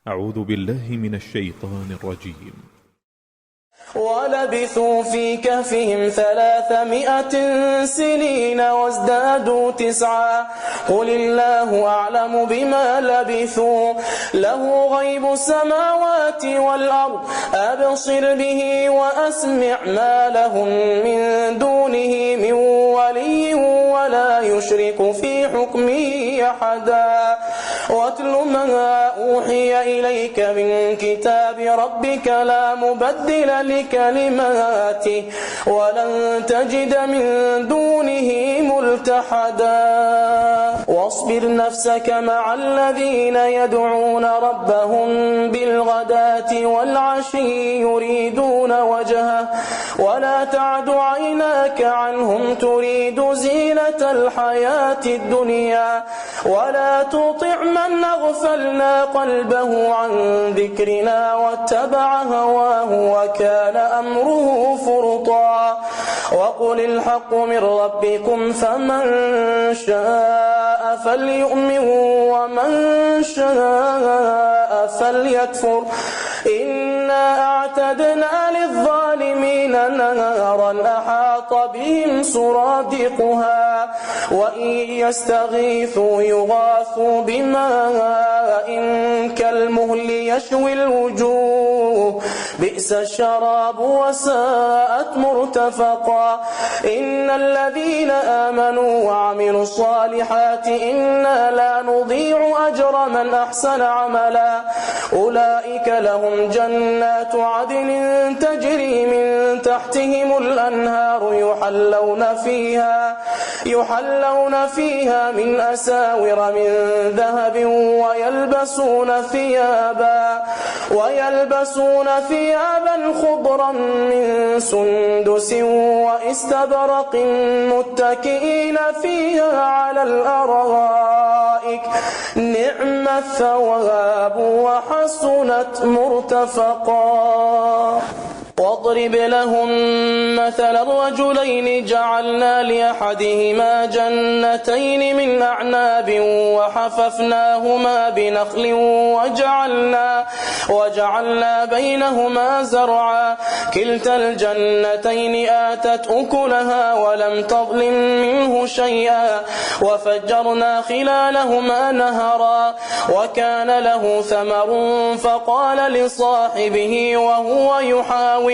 أعوذ بالله من الشيطان الرجيم. ولبثوا في كهفهم 300 سنين وازدادوا 9 قل الله أعلم بما لبثوا له غيب السماوات والأرض أبصر به وأسمع ما لهم من دونه من ولي ولا يشرك في حكمه أحدا واتل ما أوحي إليك من كتاب ربك لا مبدل لكلماته ولن تجد من دونه ملتحدا واصبر نفسك مع الذين يدعون ربهم بالغداة والعشي يريدون وجهه ولا تعد عيناك عنهم تريد زينة الحياة الدنيا ولا تطع من أغفلنا قلبه عن ذكرنا واتبع هواه وكان أمره فرطا وقل الحق من ربكم فمن شاء فليؤمن ومن شاء فليكفر إنا أعتدنا للظالمين نارا أحاط بهم سرادقها وإن يستغيثوا يغاثوا بماء كالمهل يشوي الوجوه بئس الشراب وساءت مرتفقا إن الذين آمنوا وعملوا الصالحات إنا لا نضيع أجر من أحسن عملا أولئك لهم جنات عدن تجري من تحتهم الأنهار يحلون فيها من أساور من ذهب ويلبسون ثيابا خضرا من سندس واستبرق متكئين فيها على الأرائك نعم الثواب وحسنت مرتفقا واضرب لهم مثل الرجلين جعلنا لأحدهما جنتين من أعناب وحففناهما بنخل وجعلنا بينهما زرعا كلتا الجنتين آتت أكلها ولم تظلم منه شيئا وفجرنا خلالهما نهرا وكان له ثمر فقال لصاحبه وهو يحاوره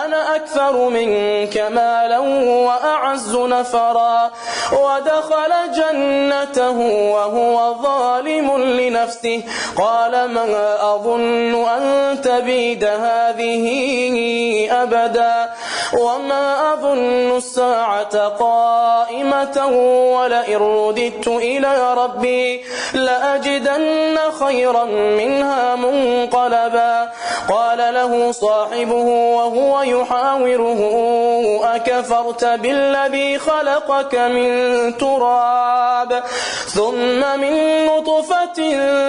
أنا أكثر منك مالا وأعز نفرا ودخل جنته وهو ظالم لنفسه قال ما أظن أن تبيد هذه أبدا وما أظن الساعة قائمة ولئن رددت إلى ربي لأجدن خيرا منها منقلبا قال له صاحبه وهو يحاوره أكفرت بالذي خلقك من تراب ثم من نطفة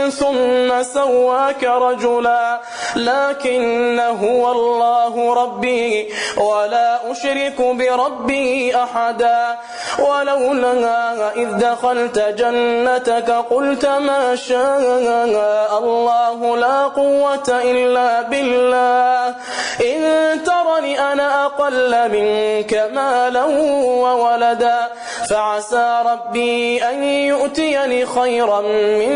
ثم سواك رجلا لكن هو الله ربي ولا أشرك بربي أحدا ولولا إذ دخلت جنتك قلت ما شاء الله لا قوة إلا بالله إن ترني أنا أقل منك مالا وولدا فعسى ربي أن يؤتيني خيرا من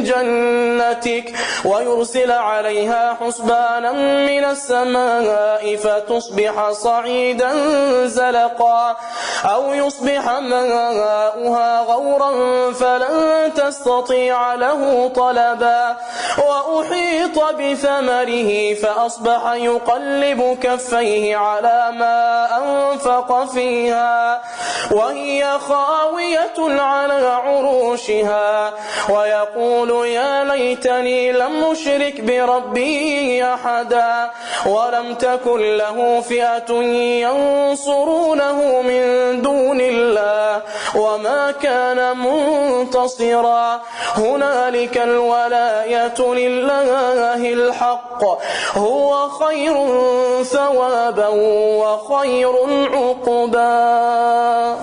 جنتك ويرسل عليها حسبانا من السماء فتصبح صعيدا زلقا أو يصبح ماؤها غورا فلن تستطيع له طلبا وأحيط بثمره فأصبح يقلب كفيه على ما أنفق فيها وهي خاوية على عروشها ويقول يا ليتني لم أشرك بربي أحدا ولم تكن له فئة ينصرونه من دون الله وما كان منتصرا هنالك الولاية لله الحق هو خير ثوابا وخير عقبا.